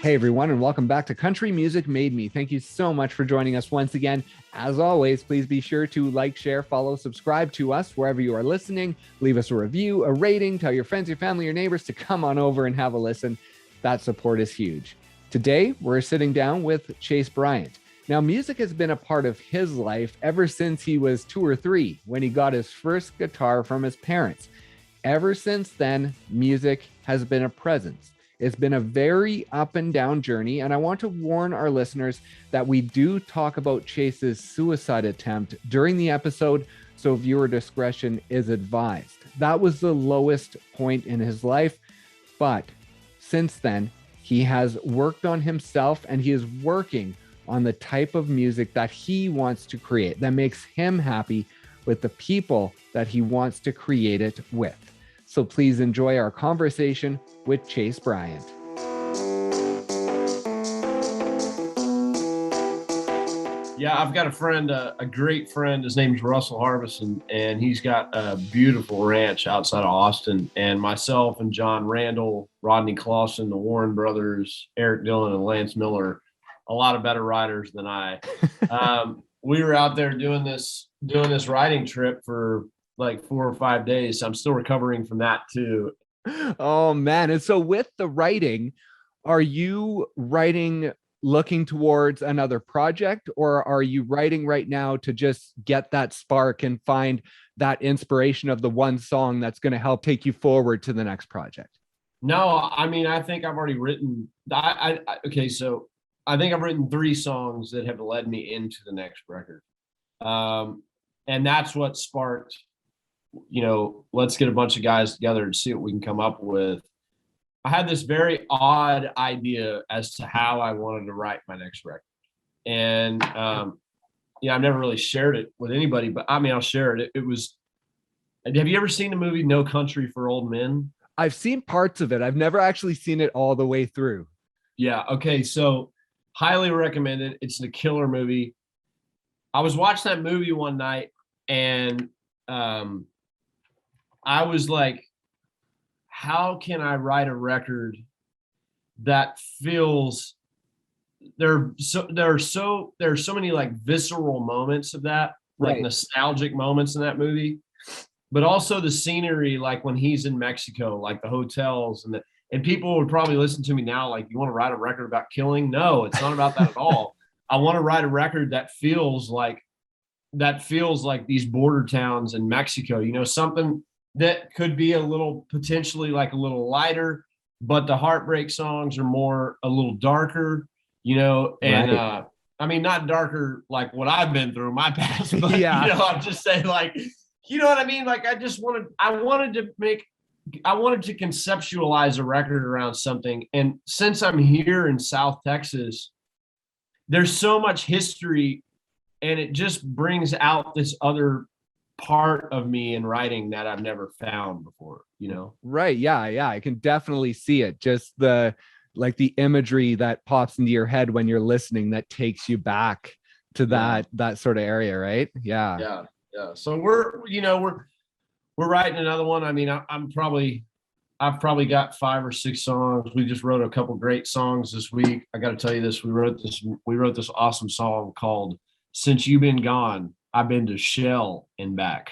Hey everyone, and welcome back to Country Music Made Me. Thank you so much for joining us once again. As always, please be sure to like, share, follow, subscribe to us wherever you are listening. Leave us a review, a rating, tell your friends, your family, your neighbors to come on over and have a listen. That support is huge. Today, we're sitting down with Chase Bryant. Now, music has been a part of his life ever since he was 2 or 3, when he got his first guitar from his parents. Ever since then, music has been a presence. It's been a very up and down journey, and I want to warn our listeners that we do talk about Chase's suicide attempt during the episode, so viewer discretion is advised. That was the lowest point in his life, but since then, he has worked on himself, and he is working on the type of music that he wants to create, that makes him happy with the people that he wants to create it with. So please enjoy our conversation with Chase Bryant. Yeah, I've got a friend, a great friend. His name's Russell Harbison, and he's got a beautiful ranch outside of Austin. And myself and John Randall, Rodney Clausen, the Warren brothers, Eric Dillon, and Lance Miller, a lot of better riders than I. We were out there doing this riding trip for like 4 or 5 days. I'm still recovering from that too. Oh man. And so with the writing, are you writing looking towards another project, or are you writing right now to just get that spark and find that inspiration of the one song that's going to help take you forward to the next project? No, I mean, I think I've already written, so I think I've written 3 songs that have led me into the next record. And that's what sparked, let's get a bunch of guys together and see what we can come up with. I had this very odd idea as to how I wanted to write my next record. And, I've never really shared it with anybody, but I mean, I'll share it. It was, have you ever seen the movie No Country for Old Men? I've seen parts of it. I've never actually seen it all the way through. Yeah. Okay. So highly recommended. It's a killer movie. I was watching that movie one night and, I was like, how can I write a record that feels there are so many like visceral moments of that, like nostalgic moments in that movie, but also the scenery, like when he's in Mexico, like the hotels and people would probably listen to me now like, you want to write a record about killing? No, it's not about that at all. I want to write a record that feels like these border towns in Mexico, something that could be potentially like a little lighter, but the heartbreak songs are a little darker, and I mean, not darker like what I've been through in my past, but I'm just saying, like, you know what I mean? Like, I wanted to conceptualize a record around something. And since I'm here in South Texas, there's so much history, and it just brings out this other part of me in writing that I've never found before, Right. Yeah. I can definitely see it. Just the imagery that pops into your head when you're listening that takes you back to that sort of area, right? Yeah. So we're writing another one. I mean, I've probably got 5 or 6 songs. We just wrote a couple great songs this week. I got to tell you this, we wrote this awesome song called Since You've Been Gone, I've Been to Shell and Back.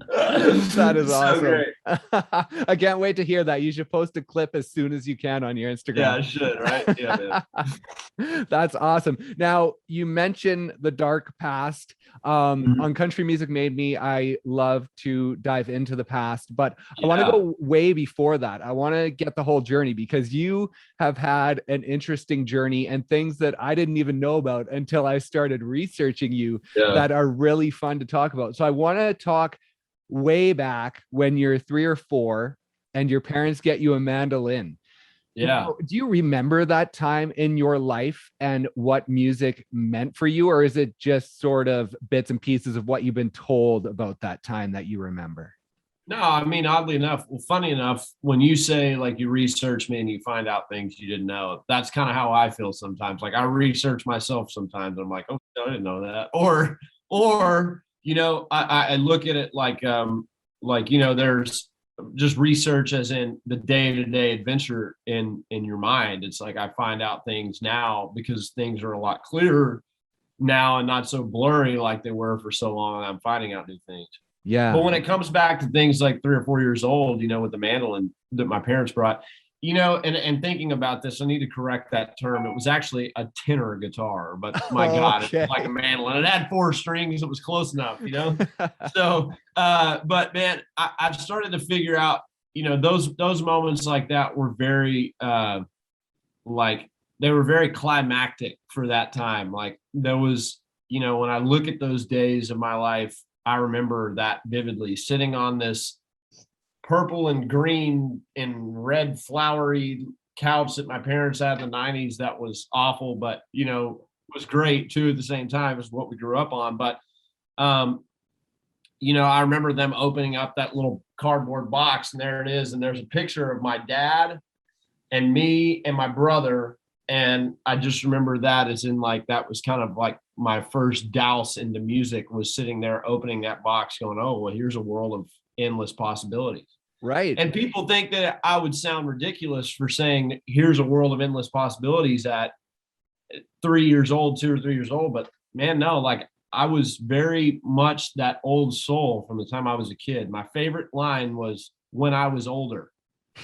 That is awesome. Great. I can't wait to hear that. You should post a clip as soon as you can on your Instagram. Yeah, I should, right? Yeah, man. That's awesome. Now, you mentioned the dark past. On Country Music Made Me, I love to dive into the past, but I want to go way before that. I want to get the whole journey, because you have had an interesting journey and things that I didn't even know about until I started researching you that are really fun to talk about. So I want to talk way back when you're 3 or 4 and your parents get you a mandolin. Yeah. Do you remember that time in your life and what music meant for you? Or is it just sort of bits and pieces of what you've been told about that time that you remember? No, I mean, oddly enough, funny enough, when you say like you research me and you find out things you didn't know, that's kind of how I feel sometimes. Like I research myself sometimes. I'm like, oh, I didn't know that. Or I look at it like, there's just research as in the day-to-day adventure in your mind. It's like I find out things now because things are a lot clearer now and not so blurry like they were for so long. I'm finding out new things. Yeah. But when it comes back to things like 3 or 4 years old, with the mandolin that my parents brought, and thinking about this, I need to correct that term. It was actually a tenor guitar, but my God, it was like a mandolin. It had 4 strings. It was close enough, So, but man, I've started to figure out, those moments like that were very, they were very climactic for that time. Like there was, when I look at those days of my life, I remember that vividly, sitting on this purple and green and red flowery couch that my parents had in the 90s. That was awful, but was great too at the same time as what we grew up on. But I remember them opening up that little cardboard box, and there it is, and there's a picture of my dad and me and my brother. And I just remember that as in like that was kind of like my first douse into music, was sitting there opening that box going, oh well, here's a world of endless possibilities. Right. And people think that I would sound ridiculous for saying here's a world of endless possibilities at 3 years old, 2 or 3 years old. But man, no, like I was very much that old soul from the time I was a kid. My favorite line was when I was older.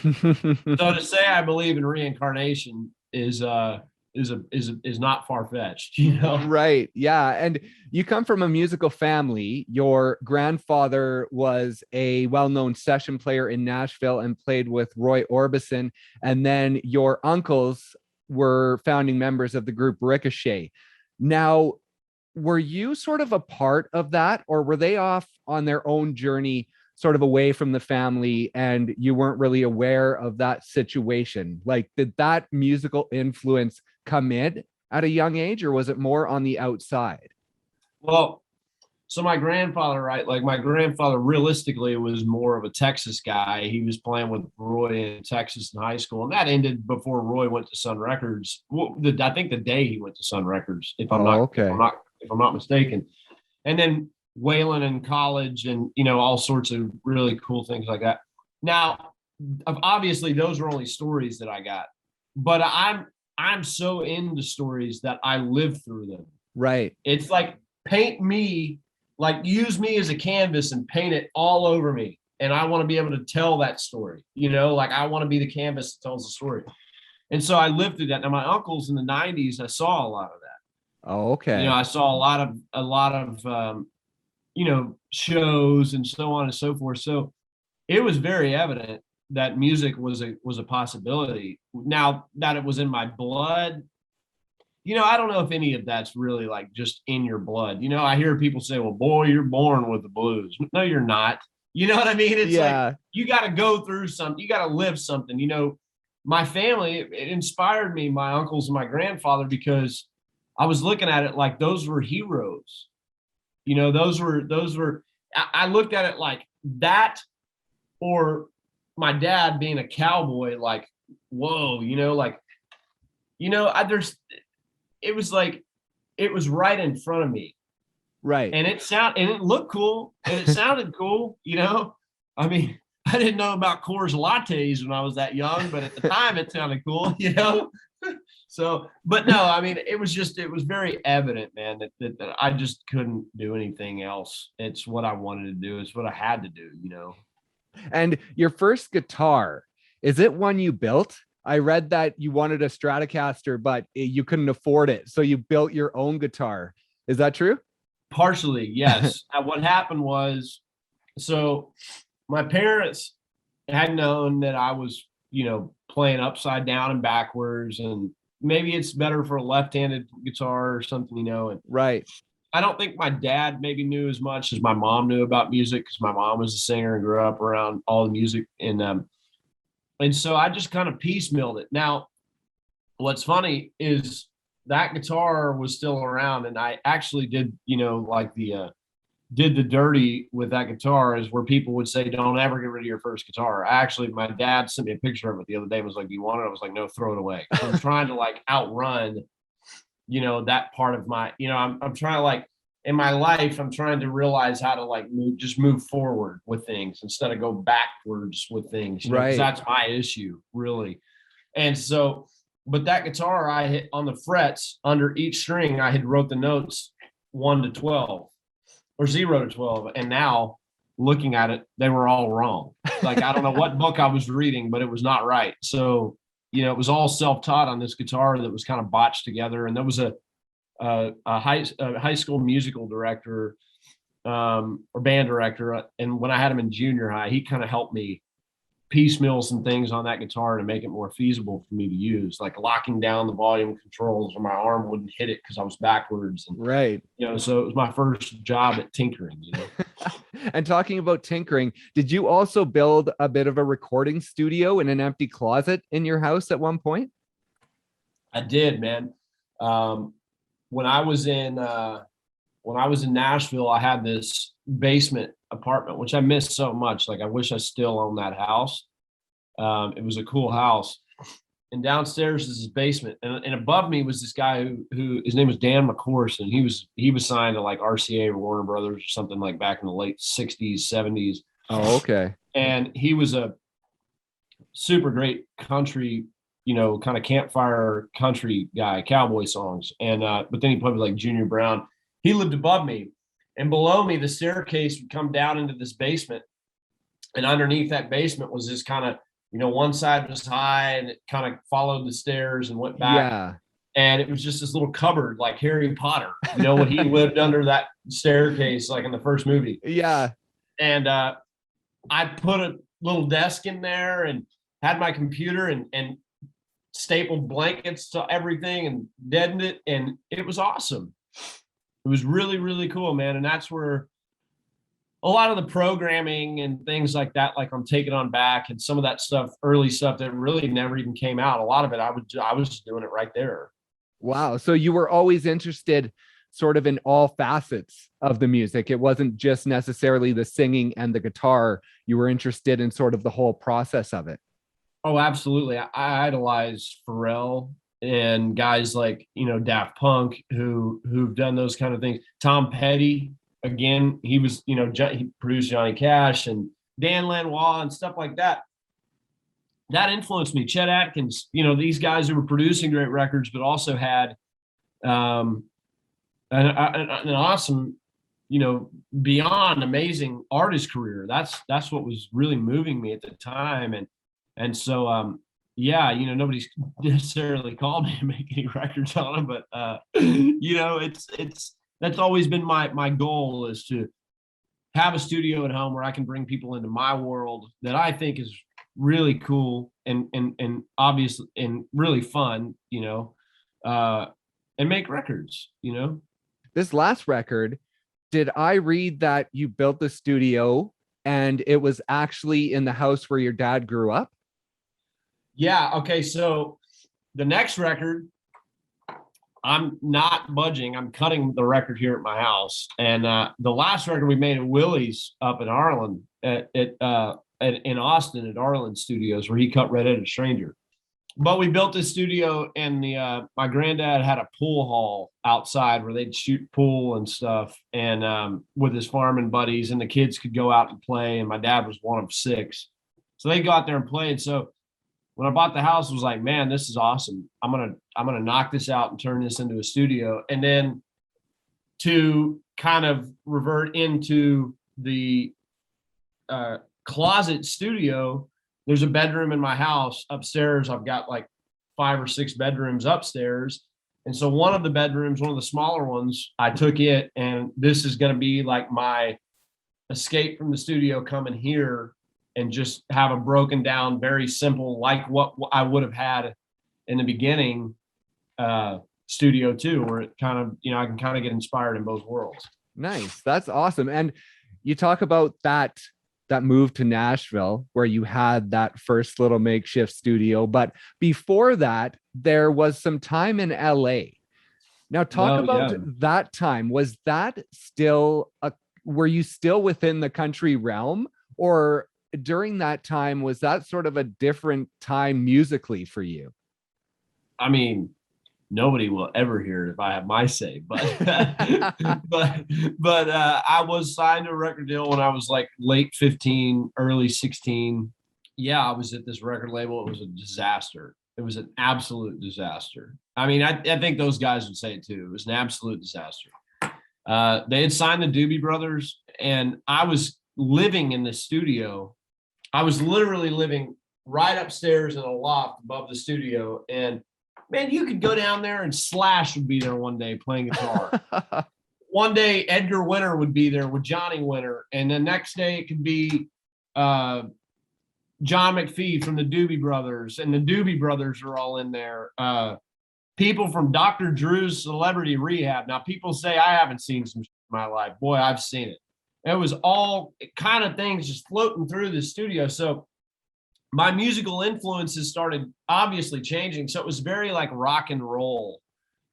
So to say I believe in reincarnation is not far-fetched, Right. Yeah. And you come from a musical family. Your grandfather was a well-known session player in Nashville and played with Roy Orbison. And then your uncles were founding members of the group Ricochet. Now, were you sort of a part of that, or were they off on their own journey, sort of away from the family, and you weren't really aware of that situation? Like, did that musical influence come in at a young age, or was it more on the outside? Well, so my grandfather, right? Like my grandfather realistically was more of a Texas guy. He was playing with Roy in Texas in high school, and that ended before Roy went to Sun Records. I think the day he went to Sun Records, if I'm not mistaken. And then Waylon in college, and all sorts of really cool things like that. Now, obviously, those are only stories that I got, but I'm so into stories that I live through them. Right. It's like paint me, like use me as a canvas and paint it all over me. And I want to be able to tell that story, like I want to be the canvas that tells the story. And so I lived through that. Now my uncles in the 90s, I saw a lot of that. Oh, okay. I saw a lot of shows and so on and so forth. So it was very evident that music was a possibility. Now that it was in my blood, I don't know if any of that's really like just in your blood. I hear people say, well, boy, you're born with the blues. No, you're not. You know what I mean? It's like, you got to go through something. You got to live something. My family, it inspired me, my uncles and my grandfather, because I was looking at it like those were heroes. Those were, I looked at it like that, or my dad being a cowboy, like, whoa, it was like, it was right in front of me. Right. And it looked cool and it sounded cool. I mean, I didn't know about Coors lattes when I was that young, but at the time it sounded cool, So, but no, I mean, it was very evident, man, that I just couldn't do anything else. It's what I wanted to do. It's what I had to do, And your first guitar, is it one you built? I read that you wanted a Stratocaster, but you couldn't afford it. So you built your own guitar. Is that true? Partially, yes. What happened was, so my parents had known that I was, playing upside down and backwards, and maybe it's better for a left-handed guitar or something, and right. I don't think my dad maybe knew as much as my mom knew about music, because my mom was a singer and grew up around all the music. And so I just kind of piecemealed it. Now, what's funny is that guitar was still around, and I actually did, did the dirty with that guitar, is where people would say, don't ever get rid of your first guitar. Actually, my dad sent me a picture of it the other day and was like, do you want it? I was like, no, throw it away. I'm trying to outrun, that part of my, I'm trying to in my life, I'm trying to realize how to like move forward with things instead of go backwards with things, you know, because Right. that's my issue really. And so, but that guitar I hit on the frets under each string, I had wrote the notes 1 to 12 or 0 to 12. And now looking at it, they were all wrong. Like, I don't know what book I was reading, but it was not right. So, you know, it was all self-taught on this guitar that was kind of botched together. And there was a high school musical director or band director. And when I had him in junior high, he kind of helped me piecemeal some things on that guitar to make it more feasible for me to use, like locking down the volume controls where my arm wouldn't hit it because I was backwards. And, Right. you know, so it was my first job at tinkering, you know. And talking about tinkering, did you also build a bit of a recording studio in an empty closet in your house at one point? I did, man. When I was in Nashville, I had this basement apartment, which I missed so much. Like, I wish I still owned that house. It was a cool house. And downstairs is his basement, and above me was this guy who his name was Dan McCorson. He was signed to like RCA or Warner Brothers or something, like back in the late 60s, 70s. Oh, okay. And he was a super great country, you know, kind of campfire country guy, cowboy songs. And but then he played with like Junior Brown. He lived above me, and below me the staircase would come down into this basement, and underneath that basement was this kind of, you know, one side was high and it kind of followed the stairs and went back. Yeah. And it was just this little cupboard like Harry Potter, you know, when he lived under that staircase, like in the first movie. Yeah. And I put a little desk in there and had my computer and stapled blankets to everything and deadened it. And it was awesome. It was really, really cool, man. And that's where a lot of the programming and things like that, like on Take It On Back and some of that stuff, early stuff that really never even came out. A lot of it, I was just doing it right there. Wow. So you were always interested sort of in all facets of the music. It wasn't just necessarily the singing and the guitar. You were interested in sort of the whole process of it. Oh, absolutely. I idolize Pharrell and guys like, you know, Daft Punk who've done those kind of things. Tom Petty, again, he was, you know, he produced Johnny Cash and Dan Lanois and stuff like that. That influenced me. Chet Atkins, you know, these guys who were producing great records, but also had an awesome, you know, beyond amazing artist career. That's what was really moving me at the time. And so, yeah, you know, nobody's necessarily called me to make any records on them, but you know, it's that's always been my goal, is to have a studio at home where I can bring people into my world that I think is really cool and obvious and really fun, you know, and make records, you know. This last record, did I read that you built the studio and it was actually in the house where your dad grew up? Yeah. Okay. So the next record, I'm not budging. I'm cutting the record here at my house. And the last record we made at Willie's up in Arlen, in Austin at Arlen Studios, where he cut Red-Headed Stranger. But we built this studio, and my granddad had a pool hall outside where they'd shoot pool and stuff, and with his farming buddies, and the kids could go out and play. And my dad was one of 6, so they go out there and play. And so when I bought the house, I was like, man, this is awesome. I'm gonna knock this out and turn this into a studio. And then to kind of revert into the closet studio, there's a bedroom in my house upstairs. I've got like 5 or 6 bedrooms upstairs. And so one of the bedrooms, one of the smaller ones, I took it, and this is going to be like my escape from the studio, coming here and just have a broken down, very simple, like what I would have had in the beginning, studio too, where it kind of, you know, I can kind of get inspired in both worlds. Nice. That's awesome. And you talk about that move to Nashville where you had that first little makeshift studio, but before that, there was some time in LA. Now talk about that time. Was that still were you still within the country realm, or during that time, was that sort of a different time musically for you? I mean, nobody will ever hear it if I have my say. But I was signed to a record deal when I was like late 15, early 16. Yeah, I was at this record label. It was a disaster. It was an absolute disaster. I mean, I think those guys would say it too. It was an absolute disaster. They had signed the Doobie Brothers, and I was living in the studio. I was literally living right upstairs in a loft above the studio. And man, you could go down there and Slash would be there one day playing guitar. One day, Edgar Winter would be there with Johnny Winter. And the next day, it could be John McPhee from the Doobie Brothers. And the Doobie Brothers are all in there. People from Dr. Drew's Celebrity Rehab. Now, people say I haven't seen some shit in my life. Boy, I've seen it. It was all kind of things just floating through the studio. So my musical influences started obviously changing. So it was very like rock and roll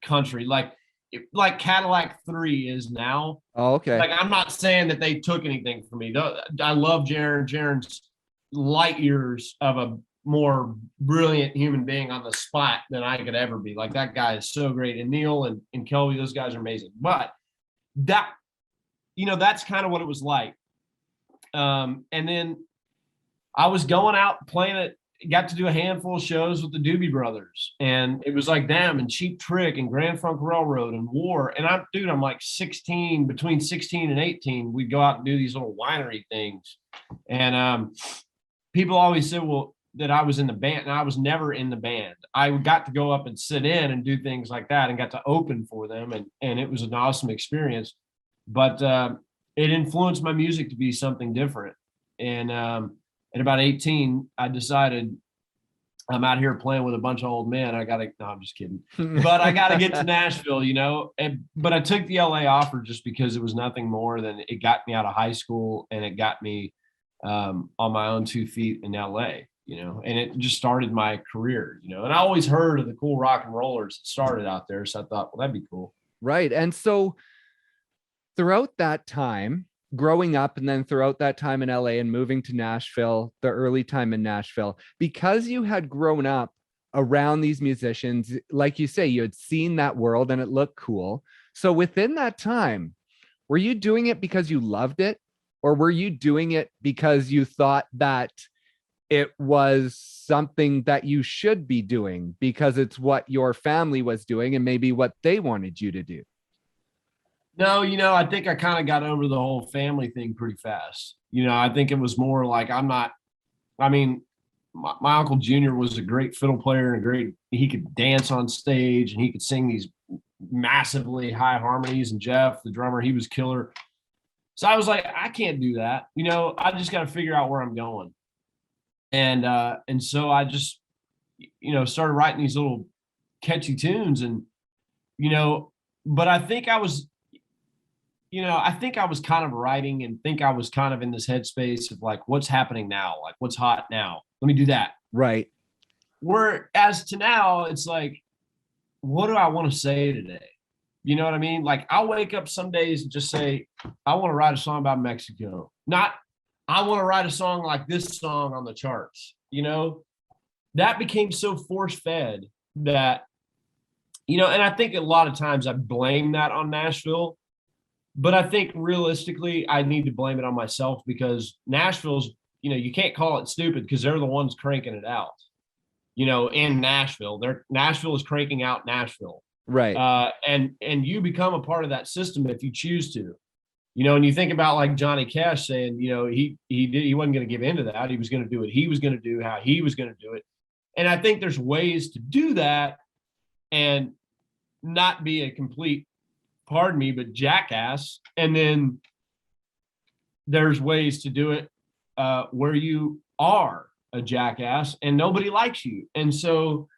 country, like Cadillac 3 is now. Oh, okay. Like, I'm not saying that they took anything from me. I love Jaron. Jaron's light years of a more brilliant human being on the spot than I could ever be. Like, that guy is so great. And Neil and Kelby, those guys are amazing. But that, that's kind of what it was like. And then I was going out playing it, got to do a handful of shows with the Doobie Brothers. And it was like them and Cheap Trick and Grand Funk Railroad and War. And I'm like 16, between 16 and 18, we'd go out and do these little winery things. And people always said, well, that I was in the band, and I was never in the band. I got to go up and sit in and do things like that and got to open for them. And it was an awesome experience. But it influenced my music to be something different. And at about 18, I decided I'm out here playing with a bunch of old men. No, I'm just kidding. But I got to get to Nashville, but I took the LA offer just because it was nothing more than it got me out of high school, and it got me on my own 2 feet in LA, and it just started my career, and I always heard of the cool rock and rollers that started out there. So I thought, well, that'd be cool. Right. And so throughout that time, growing up, and then throughout that time in LA and moving to Nashville, the early time in Nashville, because you had grown up around these musicians, like you say, you had seen that world and it looked cool. So within that time, were you doing it because you loved it, or were you doing it because you thought that it was something that you should be doing because it's what your family was doing and maybe what they wanted you to do? No, I think I kind of got over the whole family thing pretty fast. I think it was more like my Uncle Junior was a great fiddle player and he could dance on stage and he could sing these massively high harmonies. And Jeff, the drummer, he was killer. So I was like, I can't do that. I just got to figure out where I'm going. And so I just, started writing these little catchy tunes and, but I think I was kind of writing and think I was kind of in this headspace of like, what's happening now? Like, what's hot now? Let me do that. Right. Whereas to now, it's like, what do I want to say today? You know what I mean? Like, I'll wake up some days and just say, I want to write a song about Mexico. Not, I want to write a song like this song on the charts. That became so force-fed that, and I think a lot of times I blame that on Nashville. But I think realistically, I need to blame it on myself because Nashville's, you can't call it stupid because they're the ones cranking it out, in Nashville. Nashville is cranking out Nashville. Right. And you become a part of that system if you choose to, and you think about like Johnny Cash saying, he wasn't going to give in to that. He was going to do what he was going to do, how he was going to do it. And I think there's ways to do that and not be a complete, pardon me, but jackass. And then there's ways to do it where you are a jackass and nobody likes you. And so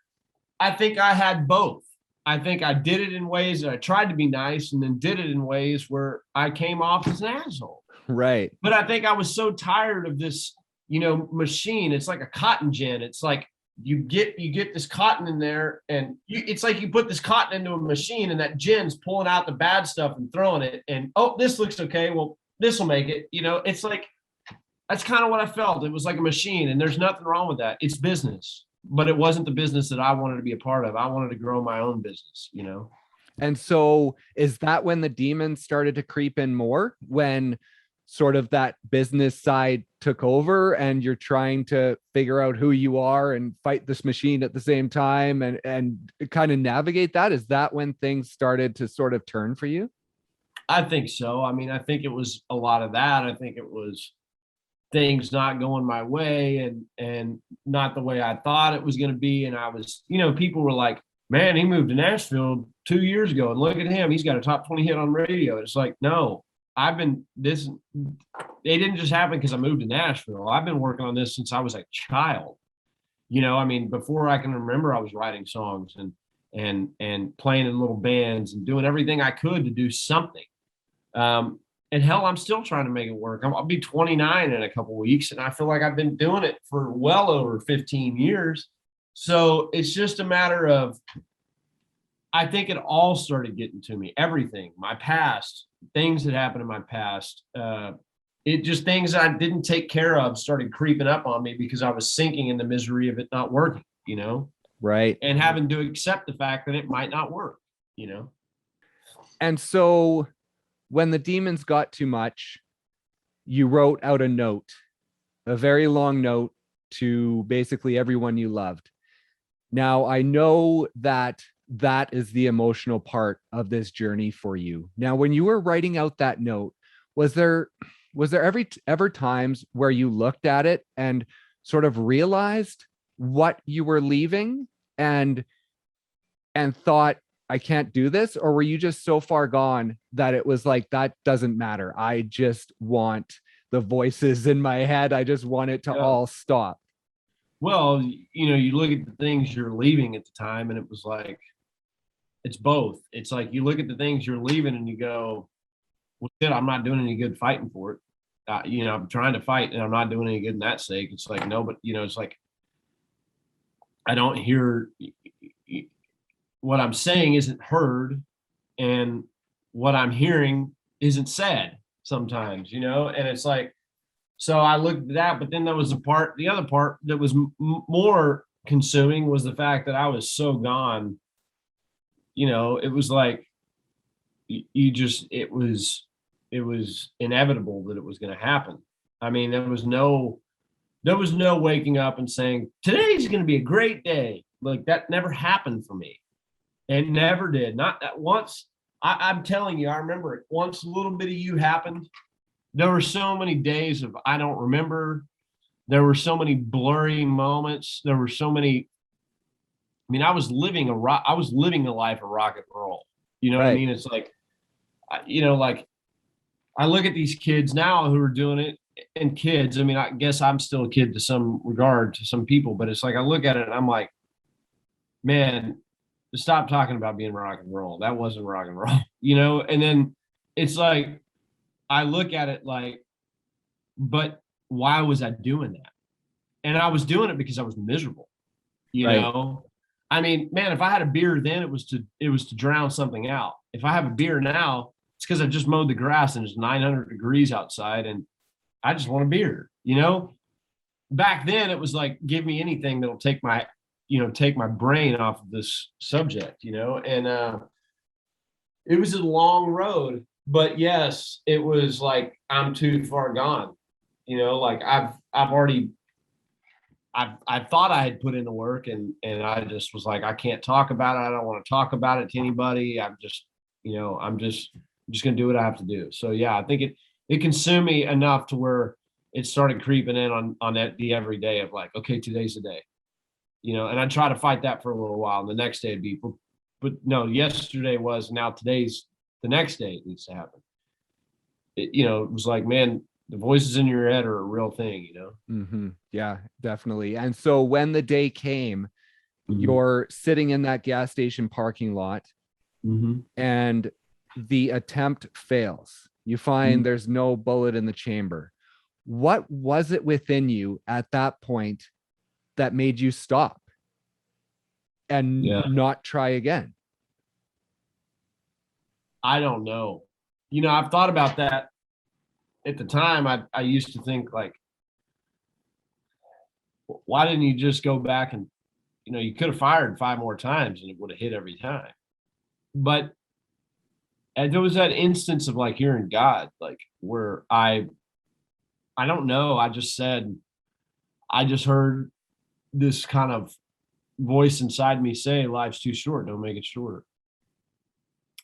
I think I had both. I think I did it in ways that I tried to be nice and then did it in ways where I came off as an asshole. Right. But I think I was so tired of this, machine. It's like a cotton gin. It's like, you get this cotton in there and it's like you put this cotton into a machine and that gin's pulling out the bad stuff and throwing it and, oh, this looks okay. Well, this will make it, it's like, that's kind of what I felt. It was like a machine and there's nothing wrong with that. It's business. but it wasn't the business that I wanted to be a part of. I wanted to grow my own business, you know? And so is that when the demons started to creep in more, when sort of that business side took over and you're trying to figure out who you are and fight this machine at the same time and kind of navigate that? Is that when things started to sort of turn for you? I think so. I mean, I think it was a lot of that. I think it was things not going my way and not the way I thought it was going to be. And I was, you know, people were like, man, he moved to Nashville 2 years ago and look at him. He's got a top 20 hit on radio. It's like, no, I've been this. It didn't just happen because I moved to Nashville. I've been working on this since I was a child. You know, I mean, before I can remember, I was writing songs and playing in little bands and doing everything I could to do something. And hell, I'm still trying to make it work. I'll be 29 in a couple of weeks, and I feel like I've been doing it for well over 15 years. So it's just a matter of, I think it all started getting to me. Everything, my past, things that happened in my past, it just things I didn't take care of started creeping up on me because I was sinking in the misery of it not working, you know? Right. And having to accept the fact that it might not work, you know? And so when the demons got too much, you wrote out a note, a very long note to basically everyone you loved. Now, I know that that is the emotional part of this journey for you. Now, when you were writing out that note, was there ever times where you looked at it and sort of realized what you were leaving and thought, I can't do this? Or were you just so far gone that it was like, that doesn't matter, I just want the voices in my head, I just want it to all stop? Well, you know, you look at the things you're leaving at the time, and it was like, it's both. It's like you look at the things you're leaving and you go, well, shit, I'm not doing any good fighting for it. You know, I'm trying to fight and I'm not doing any good in that sake. It's like, no, but, you know, it's like, I don't hear what I'm saying isn't heard, and what I'm hearing isn't said sometimes, you know? And it's like, so I looked at that, but then there was the other part that was more consuming was the fact that I was so gone. You know, it was like, it was inevitable that it was going to happen. I mean, there was no waking up and saying, today's going to be a great day. Like, that never happened for me. It never did. Not that once. I'm telling you, I remember it. Once a little bit of you happened, there were so many days of I don't remember. There were so many blurry moments. There were so many. I mean, I was living the life of rock and roll. You know what I mean? It's like, you know, like I look at these kids now who are doing it, and kids. I mean, I guess I'm still a kid to some regard to some people, but it's like I look at it and I'm like, man, stop talking about being rock and roll. That wasn't rock and roll, you know? And then it's like, I look at it like, but why was I doing that? And I was doing it because I was miserable, you know? I mean, man, if I had a beer then, it was to drown something out. If I have a beer now, it's because I just mowed the grass and it's 900 degrees outside and I just want a beer, you know? Back then it was like, give me anything that'll take my brain off of this subject, you know? And it was a long road, but yes, it was like, I'm too far gone, you know, like I thought I had put in the work and I just was like, I can't talk about it. I don't want to talk about it to anybody. I'm just going to do what I have to do. So yeah, I think it consumed me enough to where it started creeping in on that the everyday of like, okay, today's the day, you know, and I try to fight that for a little while. And the next day would be, but no, yesterday was, now today's the next day it needs to happen. You know, it was like, man, the voices in your head are a real thing, you know? Mm-hmm. Yeah, definitely. And so when the day came, you're sitting in that gas station parking lot and the attempt fails. You find there's no bullet in the chamber. What was it within you at that point that made you stop and not try again? I don't know. You know, I've thought about that. At the time, I used to think like, why didn't you just go back and you could have fired 5 more times and it would have hit every time. But and there was that instance of like hearing God, like where I don't know, I just said, I just heard this kind of voice inside me say, life's too short, don't make it shorter.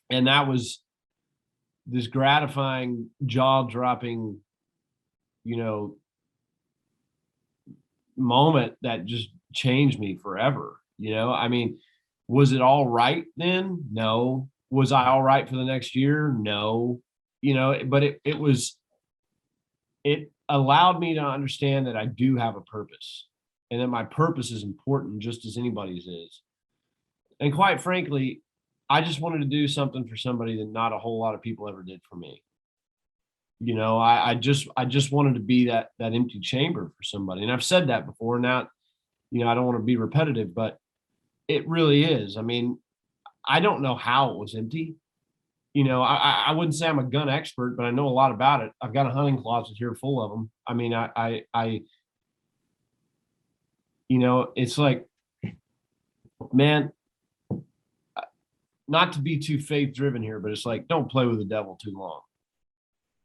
And that was this gratifying, jaw-dropping, you know, moment that just changed me forever. I mean, was it all right then? No. Was I all right for the next year? No. But it allowed me to understand that I do have a purpose and that my purpose is important just as anybody's is. And quite frankly, I just wanted to do something for somebody that not a whole lot of people ever did for me. I just wanted to be that empty chamber for somebody. And I've said that before. Now, I don't want to be repetitive, but it really is. I mean, I don't know how it was empty. I wouldn't say I'm a gun expert, but I know a lot about it. I've got a hunting closet here full of them. I mean, it's like, man, not to be too faith driven here, but it's like, don't play with the devil too long.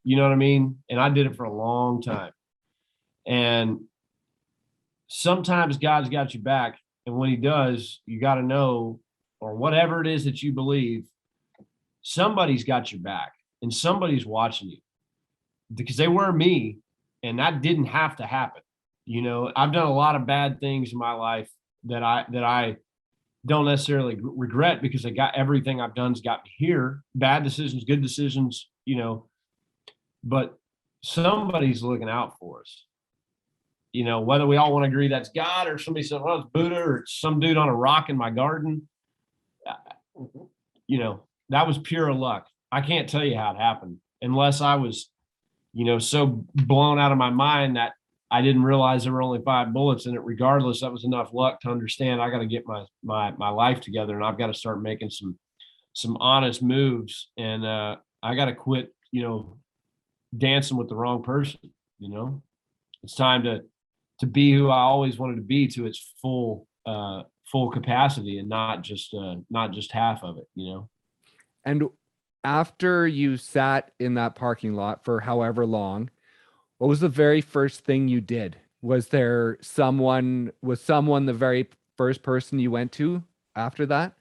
You know what I mean? And I did it for a long time. And sometimes God's got your back. And when he does, you got to know, or whatever it is that you believe, somebody's got your back and somebody's watching you, because they were me and that didn't have to happen. I've done a lot of bad things in my life that I don't necessarily regret, because I got everything I've done's got me here. Bad decisions, good decisions, but somebody's looking out for us. Whether we all want to agree that's God, or somebody said, well, it's Buddha, or it's some dude on a rock in my garden, that was pure luck. I can't tell you how it happened, unless I was, so blown out of my mind that I didn't realize there were only 5 bullets in it. Regardless, that was enough luck to understand I got to get my life together, and I've got to start making some honest moves, and I got to quit, dancing with the wrong person. It's time to be who I always wanted to be, to its full capacity, and not just half of it. And after you sat in that parking lot for however long, what was the very first thing you did? Was someone the very first person you went to after that?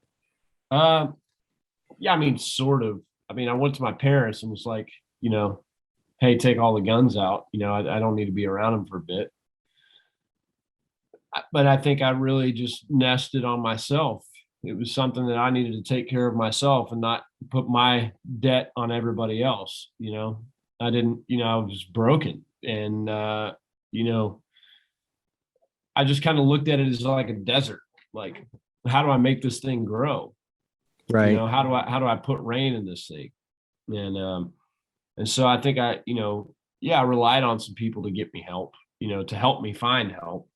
Yeah, I mean, sort of. I mean, I went to my parents and was like, hey, take all the guns out. I don't need to be around them for a bit. But I think I really just nested on myself. It was something that I needed to take care of myself and not put my debt on everybody else. I didn't, I was broken. And, I just kind of looked at it as like a desert. Like, how do I make this thing grow? Right. How do I put rain in this thing? And so I think I relied on some people to get me help, to help me find help.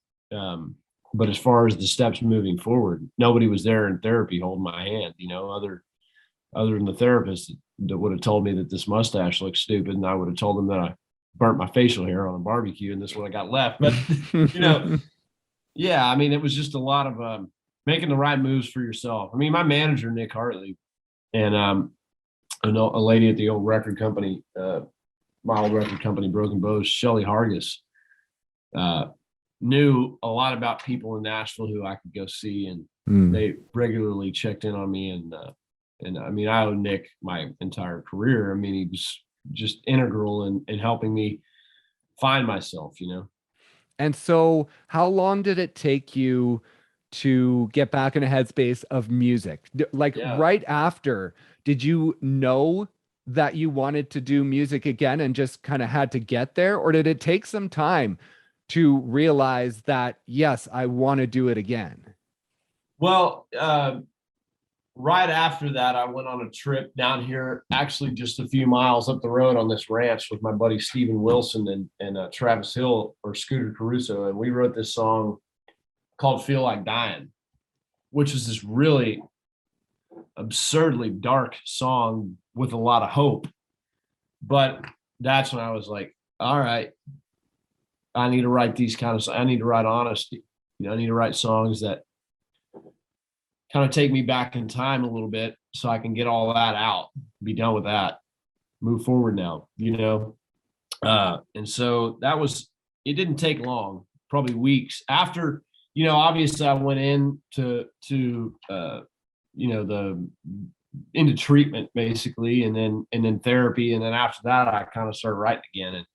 But as far as the steps moving forward, nobody was there in therapy holding my hand, other than the therapist that would have told me that this mustache looks stupid, and I would have told them that I burnt my facial hair on a barbecue and this is what I got left. But yeah, I mean, it was just a lot of making the right moves for yourself. I mean, my manager, Nick Hartley, and I know a lady at the old record company, my old record company, Broken Bows, Shelly Hargis, knew a lot about people in Nashville who I could go see, and they regularly checked in on me. And I mean, I owe Nick my entire career. I mean, he was just integral in helping me find myself, And so how long did it take you to get back in a headspace of music? Right after, did you know that you wanted to do music again and just kind of had to get there? Or did it take some time to realize that, yes, I want to do it again? Well, right after that, I went on a trip down here, actually just a few miles up the road on this ranch with my buddy Steven Wilson and Travis Hill, or Scooter Caruso. And we wrote this song called Feel Like Dying, which is this really absurdly dark song with a lot of hope. But that's when I was like, all right, I need to write these kind of, I need to write honesty. I need to write songs that kind of take me back in time a little bit so I can get all that out, be done with that, move forward now, you know? And so it didn't take long, probably weeks after, you know, obviously I went into treatment basically, and then therapy. And then after that, I kind of started writing again. And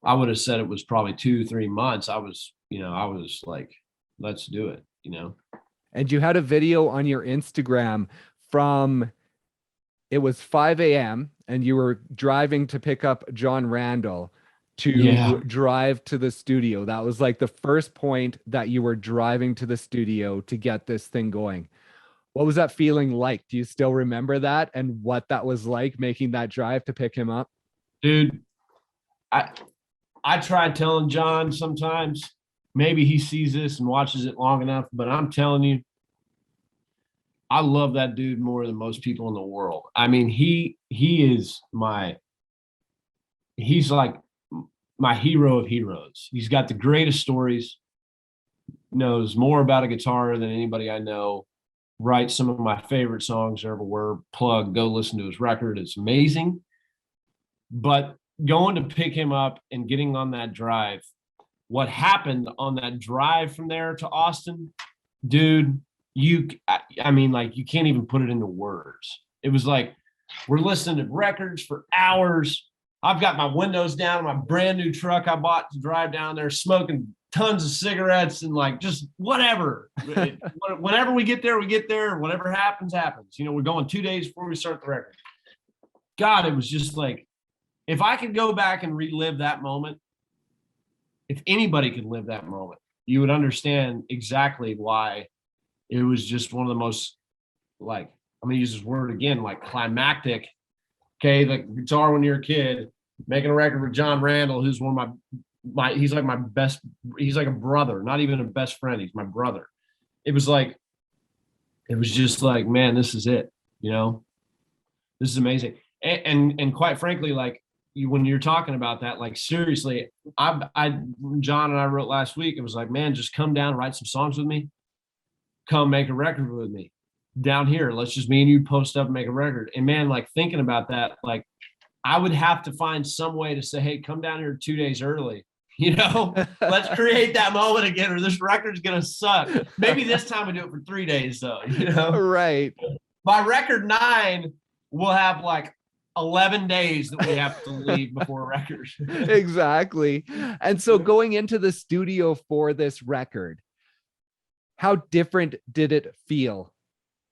I would have said it was probably 2-3 months. I was like, let's do it, you know? And you had a video on your Instagram from, it was 5 a.m. and you were driving to pick up John Randall to drive to the studio. That was like the first point that you were driving to the studio to get this thing going. What was that feeling like? Do you still remember that and what that was like, making that drive to pick him up? Dude, I tried telling John sometimes, maybe he sees this and watches it long enough, but I'm telling you, I love that dude more than most people in the world. I mean, he's like my hero of heroes. He's got the greatest stories, knows more about a guitar than anybody I know, writes some of my favorite songs ever were. Plug, go listen to his record. It's amazing. But going to pick him up and getting on that drive, what happened on that drive from there to Austin, dude, I mean, like, you can't even put it into words. It was like, we're listening to records for hours. I've got my windows down in my brand new truck I bought to drive down there, smoking tons of cigarettes and like just whatever. Whenever we get there, we get there. Whatever happens, happens. You know, we're going 2 days before we start the record. God, it was just like, if I could go back and relive that moment, if anybody could live that moment, you would understand exactly why it was just one of the most, like, I'm going to use this word again, like climactic. Okay, the guitar when you're a kid, making a record with John Randall, who's one of my he's like my best, he's like a brother, not even a best friend, he's my brother. It was just like, man, this is it, you know? This is amazing. And quite frankly, like, when you're talking about that, like, seriously, John and I wrote last week, it was like, man, just come down and write some songs with me. Come make a record with me down here. Let's just, me and you, post up and make a record. And man, like, thinking about that, like, I would have to find some way to say, hey, come down here 2 days early, you know? Let's create that moment again, or this record's gonna suck. Maybe this time we do it for 3 days though, you know? Right. By record 9, we'll have like 11 days that we have to leave before a record. Exactly. And so going into the studio for this record, how different did it feel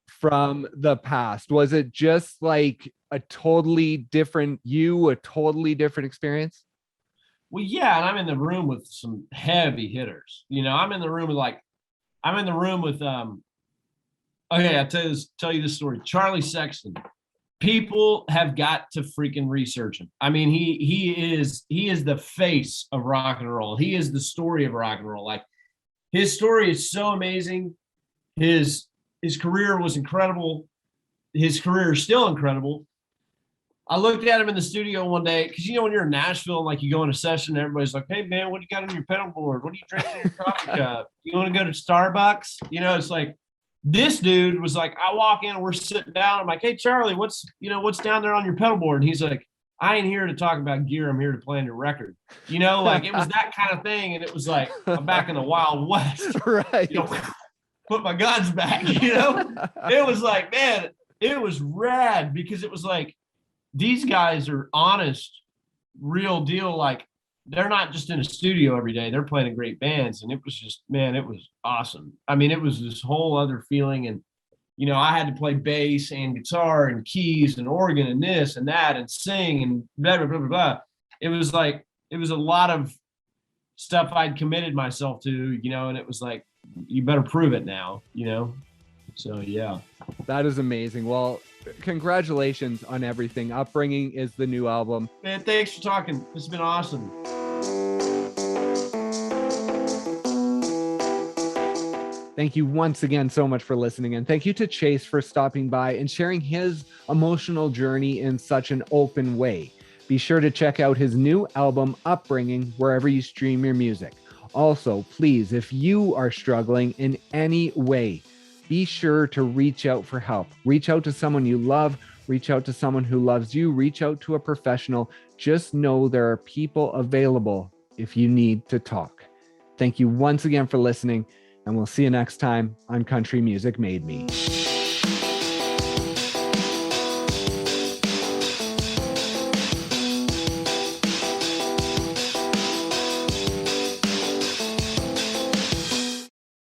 from the past? Was it just like a totally different a totally different experience? Well, yeah, and I'm in the room with some heavy hitters. You know, I'm in the room with okay, I'll tell you this story. Charlie Sexton. People have got to freaking research him. I mean, he is the face of rock and roll. He is the story of rock and roll. Like, his story is so amazing. His career was incredible. His career is still incredible. I looked at him in the studio one day, because, you know, when you're in Nashville and like you go in a session, everybody's like, hey man, what do you got on your pedal board? What are you drinking in your coffee cup? You want to go to Starbucks? You know, it's like, this dude was like, I walk in and we're sitting down. I'm like, hey Charlie, what's down there on your pedal board? And he's like, I ain't here to talk about gear. I'm here to play on your record. You know, like, it was that kind of thing. And it was like, I'm back in the Wild West. Right. You know, put my guns back, you know? It was like, man, it was rad, because it was like, these guys are honest, real deal. Like, they're not just in a studio every day. They're playing in great bands. And it was just, man, it was awesome. I mean, it was this whole other feeling. And, you know, I had to play bass and guitar and keys and organ and this and that and sing and blah, blah, blah, blah, blah. It was like, it was a lot of stuff I'd committed myself to, you know, and it was like, you better prove it now, you know? So, yeah. That is amazing. Well, congratulations on everything. Upbringing is the new album. Man, thanks for talking. This has been awesome. Thank you once again so much for listening. And thank you to Chase for stopping by and sharing his emotional journey in such an open way. Be sure to check out his new album, Upbringing, wherever you stream your music. Also, please, if you are struggling in any way, be sure to reach out for help. Reach out to someone you love. Reach out to someone who loves you. Reach out to a professional. Just know there are people available if you need to talk. Thank you once again for listening, and we'll see you next time on Country Music Made Me.